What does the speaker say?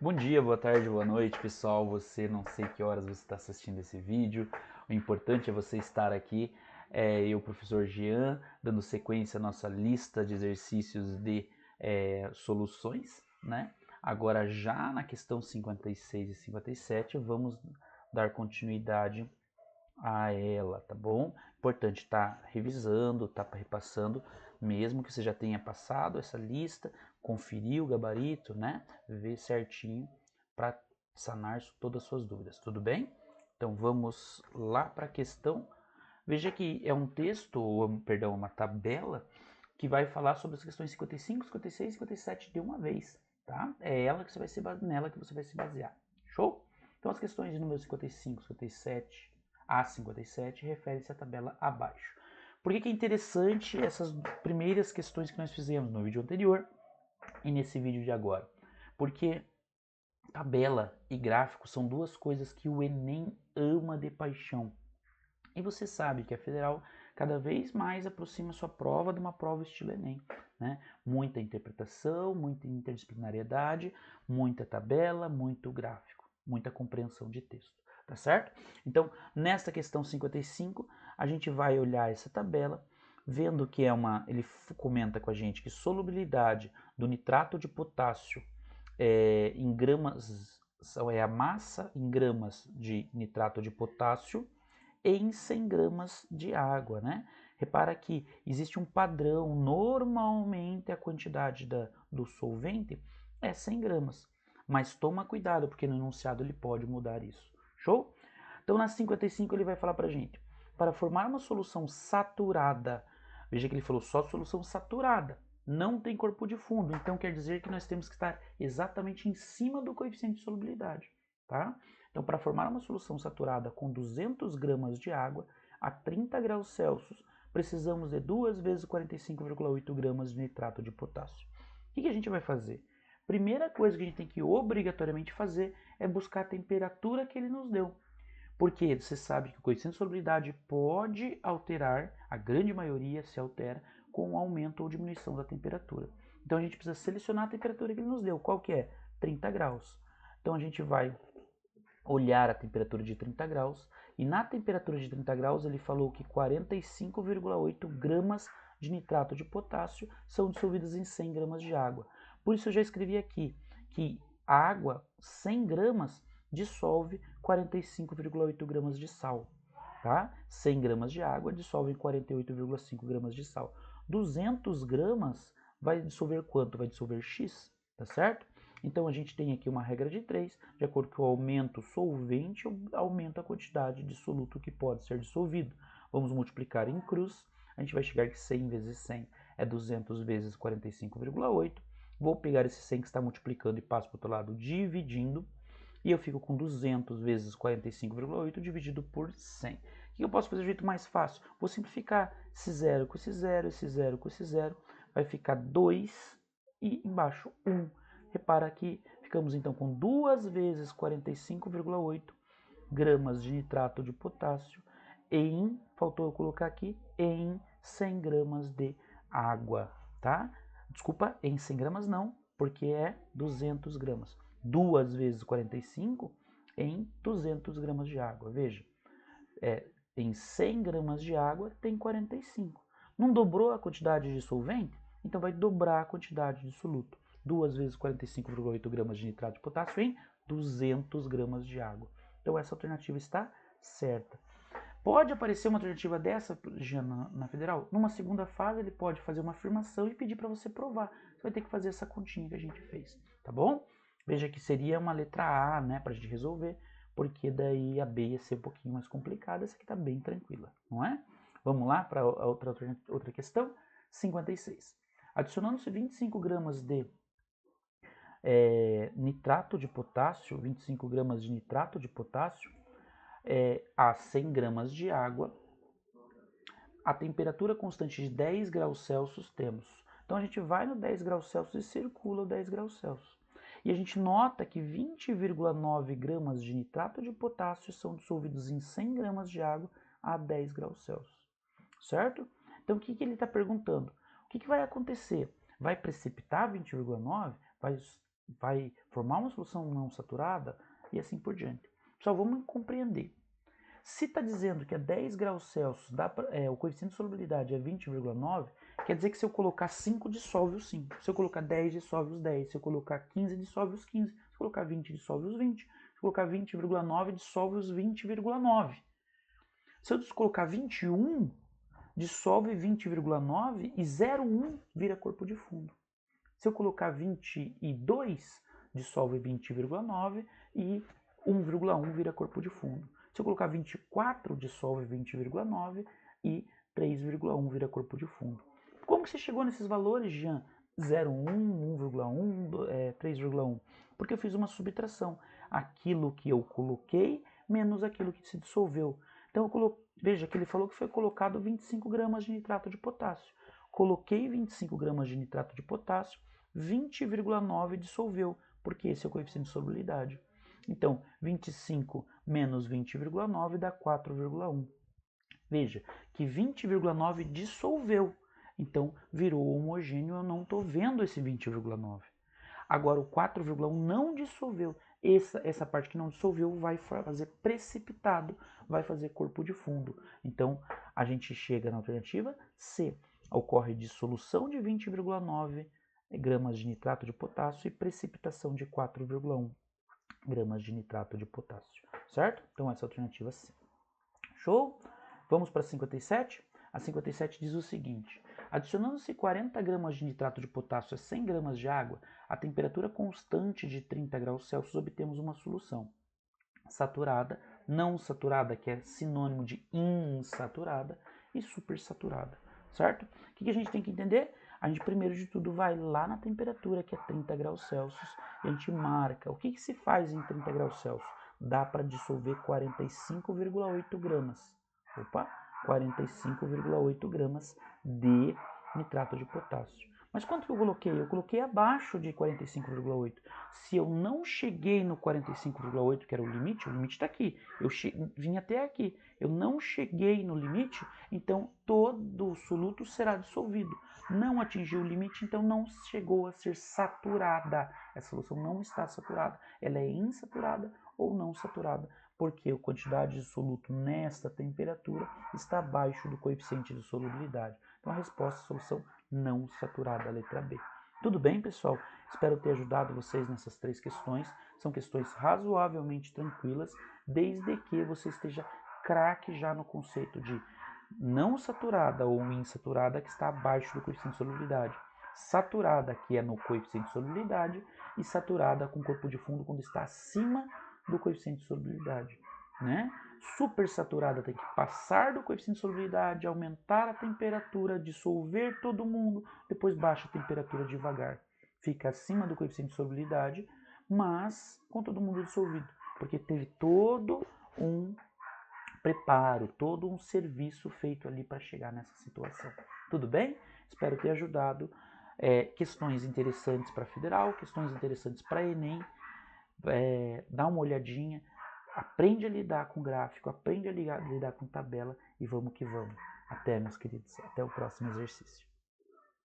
Bom dia, boa tarde, boa noite, pessoal. Você não sei que horas você está assistindo esse vídeo. O importante é você estar aqui. Eu, professor Jean, dando sequência à nossa lista de exercícios de soluções, né? Agora, já na questão 56 e 57, vamos dar continuidade a ela, tá bom? Importante estar revisando, tá repassando, mesmo que você já tenha passado essa lista, conferir o gabarito, né? Ver certinho para sanar todas as suas dúvidas, tudo bem? Então vamos lá para a questão. Veja que é um texto, ou perdão, uma tabela que vai falar sobre as questões 55, 56 e 57 de uma vez, tá? É ela que você vai se nela que você vai se basear. Show? Então as questões de número 55, 57 a 57 refere-se à tabela abaixo. Por que é interessante essas primeiras questões que nós fizemos no vídeo anterior e nesse vídeo de agora? Porque tabela e gráfico são duas coisas que o Enem ama de paixão. E você sabe que a Federal cada vez mais aproxima sua prova de uma prova estilo Enem, né? Muita interpretação, muita interdisciplinariedade, muita tabela, muito gráfico, muita compreensão de texto, tá certo? Então, nesta questão 55, a gente vai olhar essa tabela, vendo que ele comenta com a gente que solubilidade do nitrato de potássio em gramas, é a massa em gramas de nitrato de potássio em 100 gramas de água, né? Repara que existe um padrão, normalmente a quantidade do solvente é 100 gramas, mas toma cuidado, porque no enunciado ele pode mudar isso. Show? Então na 55 ele vai falar pra gente, para formar uma solução saturada, veja que ele falou só solução saturada, não tem corpo de fundo, então quer dizer que nós temos que estar exatamente em cima do coeficiente de solubilidade, tá? Então, para formar uma solução saturada com 200 gramas de água a 30 graus Celsius, precisamos de 2 vezes 45,8 gramas de nitrato de potássio. O que a gente vai fazer? Primeira coisa que a gente tem que obrigatoriamente fazer é buscar a temperatura que ele nos deu. Porque você sabe que o coeficiente de solubilidade pode alterar, a grande maioria se altera, com o aumento ou diminuição da temperatura. Então a gente precisa selecionar a temperatura que ele nos deu. Qual que é? 30 graus. Então a gente vai olhar a temperatura de 30 graus e na temperatura de 30 graus ele falou que 45,8 gramas de nitrato de potássio são dissolvidas em 100 gramas de água. Por isso eu já escrevi aqui que a água 100 gramas dissolve 45,8 gramas de sal. Tá? 100 gramas de água dissolve 48,5 gramas de sal. 200 gramas vai dissolver quanto? Vai dissolver X, tá certo? Então a gente tem aqui uma regra de 3, de acordo com o aumento solvente, aumenta a quantidade de soluto que pode ser dissolvido. Vamos multiplicar em cruz, a gente vai chegar que 100 vezes 100 é 200 vezes 45,8. Vou pegar esse 100 que está multiplicando e passo para o outro lado dividindo, e eu fico com 200 vezes 45,8 dividido por 100. O que eu posso fazer de jeito mais fácil? Vou simplificar esse zero com esse zero, esse zero com esse zero, vai ficar 2 e embaixo 1. Repara que ficamos então com 2 vezes 45,8 gramas de nitrato de potássio faltou eu colocar aqui, em 100 gramas de água, tá? Desculpa, em 100 gramas não, porque é 200 gramas. 2 vezes 45 em 200 gramas de água. Veja, em 100 gramas de água tem 45. Não dobrou a quantidade de solvente? Então vai dobrar a quantidade de soluto. 2 vezes 45,8 gramas de nitrato de potássio em 200 gramas de água. Então essa alternativa está certa. Pode aparecer uma alternativa dessa já na federal? Numa segunda fase ele pode fazer uma afirmação e pedir para você provar. Você vai ter que fazer essa continha que a gente fez, tá bom? Veja que seria uma letra A, né, para a gente resolver, porque daí a B ia ser um pouquinho mais complicada, essa aqui está bem tranquila, não é? Vamos lá para a outra questão, 56. Adicionando-se 25 gramas de nitrato de potássio, 25 gramas de nitrato de potássio, a 100 gramas de água, a temperatura constante de 10 graus Celsius temos. Então a gente vai no 10 graus Celsius e circula o 10 graus Celsius. E a gente nota que 20,9 gramas de nitrato de potássio são dissolvidos em 100 gramas de água a 10 graus Celsius. Certo? Então o que ele está perguntando? O que vai acontecer? Vai precipitar 20,9? Vai vai formar uma solução não saturada e assim por diante. Só vamos compreender. Se está dizendo que a 10 graus Celsius o coeficiente de solubilidade é 20,9, quer dizer que se eu colocar 5, dissolve os 5. Se eu colocar 10, dissolve os 10. Se eu colocar 15, dissolve os 15. Se eu colocar 20, dissolve os 20. Se eu colocar 20,9, dissolve os 20,9. Se eu colocar 21, dissolve 20,9 e 0,1 vira corpo de fundo. Se eu colocar 22, dissolve 20,9 e 1,1 vira corpo de fundo. Se eu colocar 24, dissolve 20,9 e 3,1 vira corpo de fundo. Como que você chegou nesses valores, Jean? 0,1, 1,1, 3,1? Porque eu fiz uma subtração. Aquilo que eu coloquei menos aquilo que se dissolveu. Então, veja que ele falou que foi colocado 25 gramas de nitrato de potássio. Coloquei 25 gramas de nitrato de potássio, 20,9 dissolveu, porque esse é o coeficiente de solubilidade. Então, 25 menos 20,9 dá 4,1. Veja que 20,9 dissolveu, então virou homogêneo, eu não estou vendo esse 20,9. Agora o 4,1 não dissolveu. Essa parte que não dissolveu vai fazer precipitado, vai fazer corpo de fundo. Então a gente chega na alternativa C. Ocorre dissolução de 20,9 gramas de nitrato de potássio e precipitação de 4,1 gramas de nitrato de potássio. Certo? Então essa é a alternativa C. Show? Vamos para a 57? A 57 diz o seguinte: adicionando-se 40 gramas de nitrato de potássio a 100 gramas de água, a temperatura constante de 30 graus Celsius, obtemos uma solução saturada, não saturada, que é sinônimo de insaturada, e supersaturada, certo? O que a gente tem que entender? A gente primeiro de tudo vai lá na temperatura, que é 30 graus Celsius, e a gente marca. O que se faz em 30 graus Celsius? Dá para dissolver 45,8 gramas. Opa, 45,8 gramas de nitrato de potássio. Mas quanto que eu coloquei? Eu coloquei abaixo de 45,8. Se eu não cheguei no 45,8, que era o limite está aqui. Eu vim até aqui. Eu não cheguei no limite, então todo o soluto será dissolvido. Não atingiu o limite, então não chegou a ser saturada. Essa solução não está saturada. Ela é insaturada ou não saturada, porque a quantidade de soluto nesta temperatura está abaixo do coeficiente de solubilidade. Então a resposta é a solução não saturada, a letra B. Tudo bem, pessoal? Espero ter ajudado vocês nessas 3 questões. São questões razoavelmente tranquilas, desde que você esteja craque já no conceito de não saturada ou insaturada, que está abaixo do coeficiente de solubilidade. Saturada, que é no coeficiente de solubilidade, e saturada com corpo de fundo quando está acima do coeficiente de solubilidade, né? Supersaturada tem que passar do coeficiente de solubilidade, aumentar a temperatura, dissolver todo mundo, depois baixa a temperatura devagar. Fica acima do coeficiente de solubilidade, mas com todo mundo dissolvido, porque teve todo um preparo, todo um serviço feito ali para chegar nessa situação. Tudo bem? Espero ter ajudado. Questões interessantes para Federal, questões interessantes para Enem. Dá uma olhadinha, aprende a lidar com gráfico, aprende a lidar com tabela e vamos que vamos. Até, meus queridos. Até o próximo exercício.